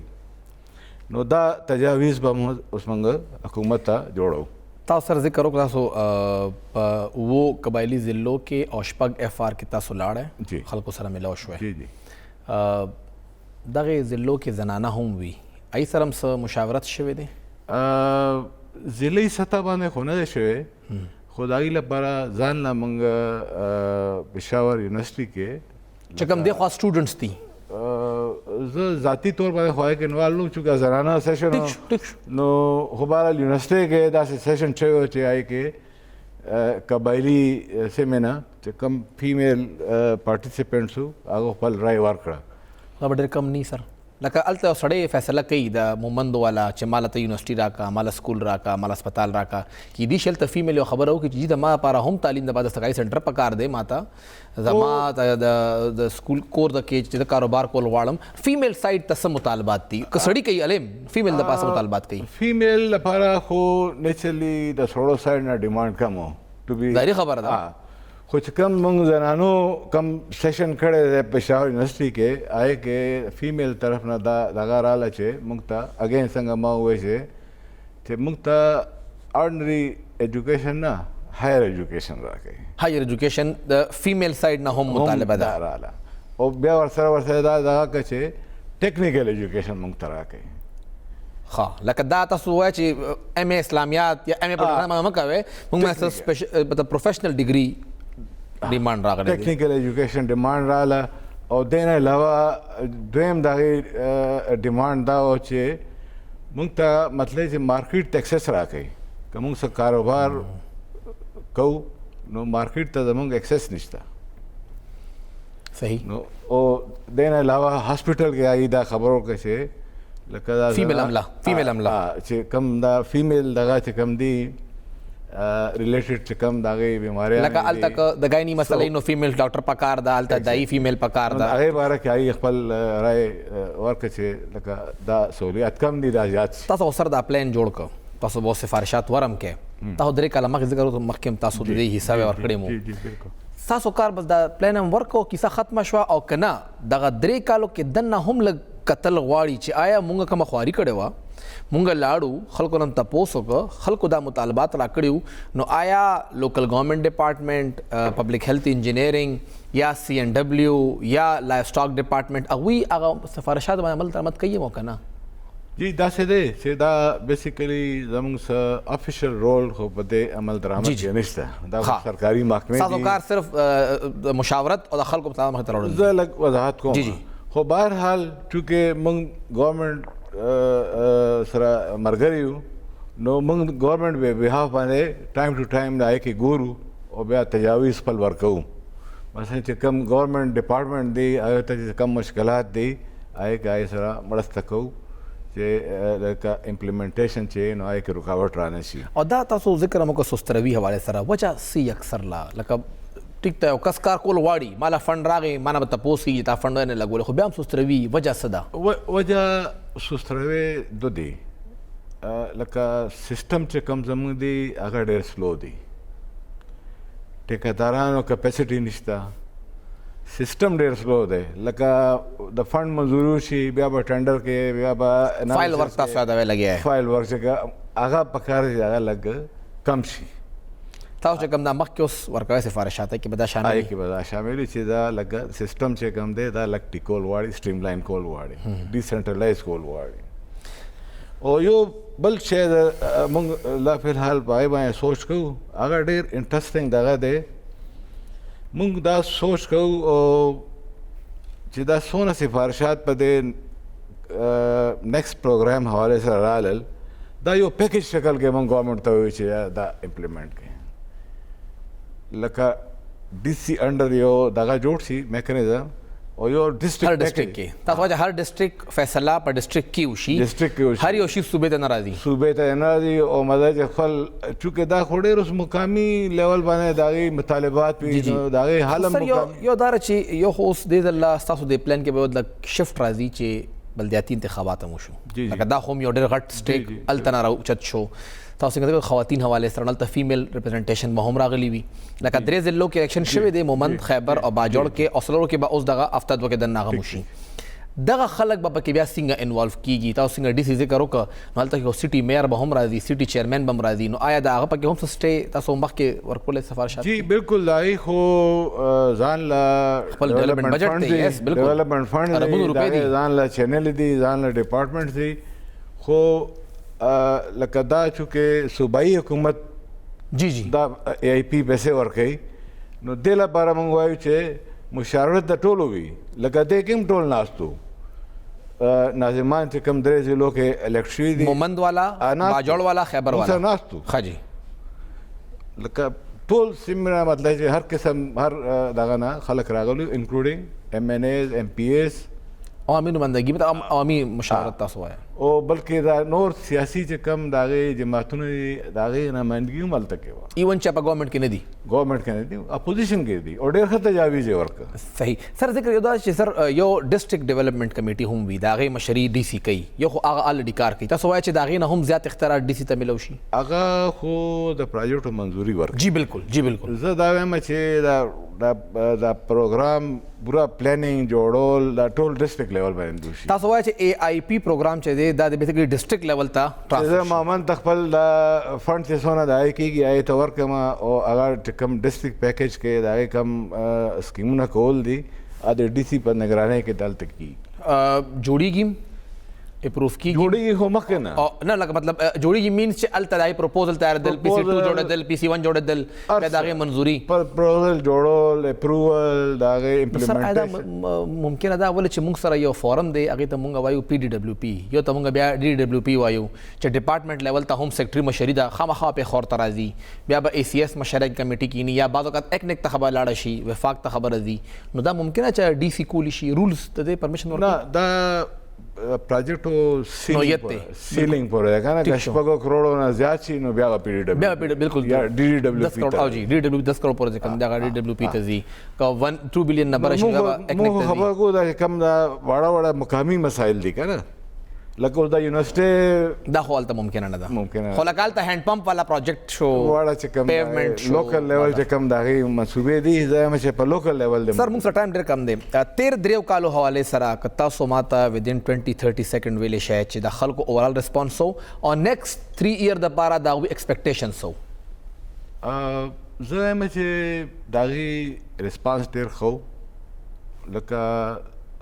नो दा तजावीज़ बम उस मंग हुकूमत था जोड़ो ताओ सर जिक्र करो तासो वो कबायली ज़िलों के औशपग FR के तासो लाड़ है जी खल्को सरा मिला हुआ जी जी दगे ज़िलों के जनाना हम भी आई सरम स मुशावरत शवे दे ज़िले सतह बाने खोना दे शवे खुदाई लबारा जान ला मंग पेशावर यूनिवर्सिटी के चकम दे ख्वास स्टूडेंट्स थी ज़ाती तौर पर ख्वाह के नवाल लोग चुका ज़राना सेशन नो खुबारा यूनिवर्सिटी के दास सेशन चयो चे आई के कबायली से में ना कम फीमेल पार्टिसिपेंट्स आगो पल राय वार करा बड़े कम नहीं सर لکه الته سړی فیصله کوي د مومند والا چې ماله ته یونیورسيټي راکا ماله سکول راکا ماله هسپتال راکا کې دي شل ته فیمیل خبره وکړي چې د ما لپاره هم تعلیم د بعد سرکاري سنټر په کار دی ماته زما د سکول کور د کې چې د کاروبار کول غواړم فیمیل سایډ ته څه مطالبات دي که سړی کوي علم فیمیل د پاسه مطالبات کوي فیمیل لپاره خو نیچرلی د سړو سایډ نه ډیمانډ کم وو ټو بي ظاهري خبره ده خو چې کم موږ زنانو کم سیشن کړی دی پېښور یونیورسيټي کې آی کې فیمیل طرف نه دغه راله چې موږ ته اګین څنګه ما ووایي چې موږ ته آرډنري ایجوکیشن نه هایر ایجوکیشن راکوي هایر ایجوکیشن د فیمیل سایډ نه هم مطالبه ده راله او بیا ورسره دا دغه چې ټیکنیکل ایجوکیشن موږ ته راکوي ښه لکه دا تاسو وایئ چې ایم اے اسلامیات یا ایم اے په مه کوئ موږ د پروفیشنل ډیګري ډیمانډ راغلی ټیکنیکل ایجوکیشن ډیمانډ راله او دې نه علاوه دویم د هغې ډیمانډ دا و چې موږ ته مطلب چې مارکیټ ته اکسس راکوي که موږ څه کاروبار کوو نو مارکیټ ته زموږ اکسس نشته صحیح نو او دې نه علاوه هاسپټل کې آئی دا خبرو که چې لکه دا فیمیل عمله چې کم دا فیمیل دغه چې کم دی ریلیټډ چې کم دغه بیماریاں لکه الته که د ګایني مسلې نو فیمیل ډاکټر پکار ده الته دای فیمیل پکار ده هغه باره کې آئی خپل رائے ورکړه چې لکه دا سہولیات کم دي دا زیات شي تاسو سره دا پلان جوړ کړ تاسو به سفارشات ورم کې تاسو درې کاله مخکې ذکر وکړو مخکې تاسو د دې حساب ورکړې مو جی بالکل تاسو کار بس دا پلان هم ورکو کیسه ختمه شوه او که نه دغه درې کالو کې دننه هم لږ کتل غواړي چې آیا مونږ کومه خواري کړې وه مونږ لاړو خلکو نن تپوس وکړه خلکو دا مطالبات راکړي نو آیا لوکل ګورنمنټ ډپارټمنټ پبلک هیلث انجینیرنګ یا سی این ډبلیو یا لایف سټاک ډپارټمنټ هغوی هغه سفارشات باندې عمل درآمد کوي مو که نه جی داسې دی چې دا بیسیکلی زموږ څه افیشل رول خو په دې عمل درآمد کې نشته دا سرکاري محکمې تاسو کار صرف د مشاورت او د خلکو په مخې ته راوړل زه لږ وضاحت کوم خو بهرحال چونکې موږ ګورنمنټ سره ملګري یو نو موږ ګورنمنټ په بهاف باندې ټایم ټو ټایم د هغې کې ګورو او بیا تجاویز خپل ورکوو مثلا چې کوم ګورنمنټ ډپارټمنټ دی هغه ته چې کوم مشکلات دی هغې کې هغې سره مرسته کوو چې لکه امپلیمنټیشن چې نو هغې کې رکاوټ را نه شي او دا تاسو ذکر هم وکړو سستروي حوالې سره وجه سی اکثر لا لکه ټیک ته یو کس کار کول غواړي ماله فنډ راغی مانه به تپوس کېږي تا فنډ نه لګولی خو بیا هم سستروي وجه څه ده وجه سستروي دو دی لکه سیسټم چې کوم زموږ دی هغه ډېر سلو دی ټیکهدارانو کیپیسټي نشته سیسټم ډېر سلو دی لکه د فنډ منظوري وشي بیا به ټنډر کې بیا به فایل ورک تاسو یادوی لګیا دی فایل ورک چې هغه پکار دی هغه لږ کم شي تاسو چې کوم دا مخکې اوس ورکوی سفارشات کې به دا شامل آی کې به دا شامل چې دا لږ سیسټم چې کوم دی دا لږ ټیکول غواړي سټریم لاین کول غواړي ډیسنټرلایز کول غواړي او یو بل شی موږ لا فی الحال په هغې باندې سوچ کوو هغه ډېر انټرسټنګ دغه دی موږ دا سوچ کوو او چې دا څونه سفارشات په دې نیکسټ پروګرام حوالې سره رالل دا یو پیکیج شکل کې موږ ګورنمنټ ته وایو چې دا امپلیمنټ کړي لکه ډي سي انډر یو دغه جوړ شي میکانیزم او یو هر ډسټرکټ کې تاسو وایي هر ډسټرکټ فیصله په ډسټرکټ کې وشي هر یو شي صوبې ته نه راځي صوبې ته نه راځي او مطلب چې خپل چونکې دا خو ډېر اوس مقامي لیول باندې د هغې مطالبات وي نو د هغې حل هم یو دا چې یو خو اوس دې ځله ستاسو د پلان کې به لږ شفټ راځي چې بلدیاتي انتخابات هم وشو لکه دا خو هم یو ډېر غټ سټیک هلته نه راوچت شو تاسو څنګه د خواتین حوالې سره هلته فیمیل ریپرزنټیشن به هم راغلی وي لکه درې ضلعو کې الیکشن شوی دی مومند خیبر او باجوړ کې او څلورو کې به اوس دغه هفته دوه کې دننه هغه وشي دغه خلک به پکې بیا څنګه انوالو کېږي تاسو څنګه ډي سي ذکر وکړه نو هلته کې سټي میئر به هم راځي سټي چیرمین به هم راځي نو آیا د هغه پکې هم څه سټې تاسو مخکې ورکولی سفارشات جی بالکل د هغې خو ځان له خپل ډیولپمنټ بجټ دی یس بالکل ډیولپمنټ فنډ اربونو روپۍ دي ځان له چینل دي ځان له ډپارټمنټ دي خو لکه دا چونکې صوبایي حکومت جی جی دا اے آئی پی پیسې ورکوي نو دې لپاره موږ وایو چې مشاورت د ټولو وي لکه دې کې هم ټول ناست وو ناظمان چې کوم درې ضلعو کې الیکټ شوي دي مومند والا باجوړ والا خیبر والا ناست وو ښه جی لکه ټول سیمه مطلب چې هر قسم هر دغه نه خلک راغلي انکلوډینګ ایم این ایز ایم پی ایز عوامي نمائندګي مطلب عوامي مشاورت تاسو وایي او بلکې دا نور سیاسي چې کم د هغې جماعتونه دي د هغې نمایندګي هم هلته کې وه ایون چې په ګورنمنټ کې نه دي ګورنمنټ کې نه دي اپوزیشن کې دي او ډېر ښه تجاویز یې ورکړه صحیح سر ذکر یو دا چې سر یو ډسټرکټ ډیولپمنٹ کمیټي هم وي د هغې مشري ډي سي کوي یو خو هغه الډي کار کوي تاسو وایي چې د هغې نه هم زیات اختیارات ډي سي ته میلو شي هغه خو د پروجیکټو منظوري ورکړي جی بالکل جی بالکل زه دا وایم چې دا پروګرام پورا پلانینګ جوړول دا ټول ډسټرکټ لیول باندې وشي تاسو وایي چې اے آی پی پروګرام چې دی دا د بیسیکلی ډسټرکټ لیول ته زه ټرانسفر معمولاً د خپل د فنډ چې څونه د هغې کېږي هغې ته ورکړم او هغه چې کوم ډسټرکټ پیکیج کې د هغې کوم سکیمونه کول دي د ډي سي په نگرانۍ کې دلته کېږي جوړیږي اپروف کیږي جوړیږي خو مخکې نه نه لکه مطلب جوړیږي مینس چې الته دای پروپوزل تیار دل پی سی 2 جوړېدل پی سی 1 جوړېدل بیا د هغې منظوري پروپوزل جوړول اپروول د هغې سر دا امپلیمنټیشن ممکنه دا ولې چې موږ سره یو فورم دی هغې ته موږ وایو پی ډي ډبلیو پی یو ته موږ بیا ډي ډبلیو پی وایو چې ډپارټمنټ لیول ته هم سیکرټري مشري ده خامخا پېښور ته راځي بیا به اے سی ایس مشره کمیټي کینی یا بعض اوقات ایکنیک ته خبر لاړه شي وفاق ته خبره ځي نو دا ممکنه چې ډي سی کولی شي رولز ته دې پرمیشن نه ورکړي دا پروجیکټو نوعیت دی. سیلینګ پورې ده که نه که شپږو کروڑو نه زیات شي نو بیا به پی ډي بیا ډبلیو به بالکل یا ډي ډي ډبلیو 10 کروڑ او جی ډي ډبلیو 10 کروڑ پورې کوم دا ډي ډبلیو پی ته ځي که 2 بلین نه بره شي هغه ایکنیک موږ ته خبره ځي کوو دا چې کوم دا واړه مقامي مسایل دي که نه لکه اوس دا یونیورسټۍ دا خو هلته ممکنه نه ده ممکنه خو لکه هلته هینډ پمپ والا پروجیکټ شو واړه چې کوم پیومنټ شو لوکل لیول چې کوم د هغې منصوبې دي زه یم چې په لوکل لیول سر موږ سره ټایم ډېر کم دی 13 کالو حوالې سره که تاسو ماته ودین 20-30 سیکنډ ویلی شئ چې د خلکو اوورال ریسپانس و او نیکسټ 3 ایئر دپاره د هغوی ایکسپیکټیشنس و زه یم چې د هغې ریسپانس ډېر ښه و لکه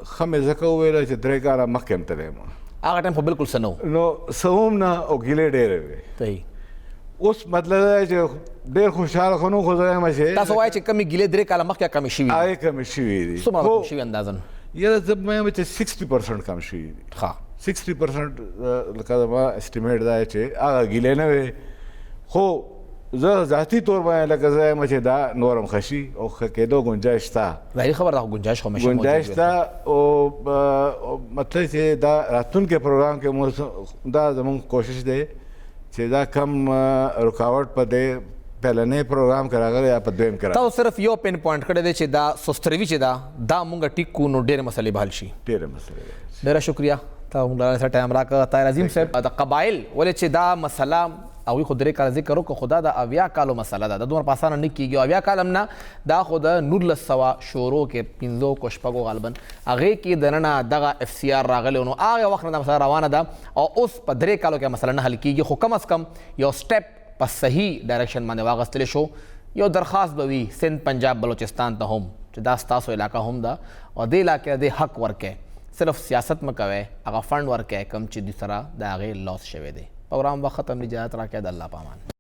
ښه مې ځکه وویله چې 3 کاله مخکې هم تللی یم هغه ټایم خو بالکل څه نه و نو څه هم نه او ګیلې ډېرې وې صحیح اوس مطلب دا چې ډېر خوشحاله خو نه خو زه یم چې تاسو وایئ چې کمې ګیلې 3 کاله مخکې کمې شوي هغې کمې شوي دي څومره کم شوي اندازن یاره زه به یم چې 60% کم شوي دي ښه 60% لکه زما اسټیمیټ دا چې هغه ګیلې نه وې خو زه ذاتي طور باندې لکه زه یم چې دا نورم ښه شي او ښه کېدو ګنجایش شته ظاهري خبره ده ګنجایش خو همیشه گنجائش موجود تا او مطلب چې دا راتلونکي پروګرام کې مو دا زموږ کوشش دی چې دا کم رکاوټ په دې پهلنۍ پروګرام کې راغلی یا په دویم کې تاسو صرف یو پین پوینټ کړی دی چې دا سستروي چې دا مونږ ټیک کو نو ډېرې مسلې به حل شي ډېرې مسلې ډېره شکریه تا موږ سره ټایم راکړه طاهر عظیم صاحب د قبایل ولې چې دا مسله او خو درې کاله ذکر وکړو خو دا د 80 کالو مسله ده د دومره په اسانه نه کېږي 80 کال هم نه دا خو د 1900 شورو کې 15 کو شپږو غالبا هغې کې دننه دغه اف سی آر راغلی نو هغه وخت نه دا مسله روانه ده او اوس په 3 کالو کې مسله نه حل کېږي خو کم از کم یو سټیپ په صحیح ډایرکشن باندې واغستلی شو یو درخواست به وي سند پنجاب بلوچستان ته هم چې دا ستاسو علاقه هم ده او دې علاقې د حق ورکړئ صرف سیاست مه کوئ هغه فنډ ورکړئ کم چې دوی سره د هغې لاس شوی دی پروګرام وخت ختم اجازت راکړئ د الله په امان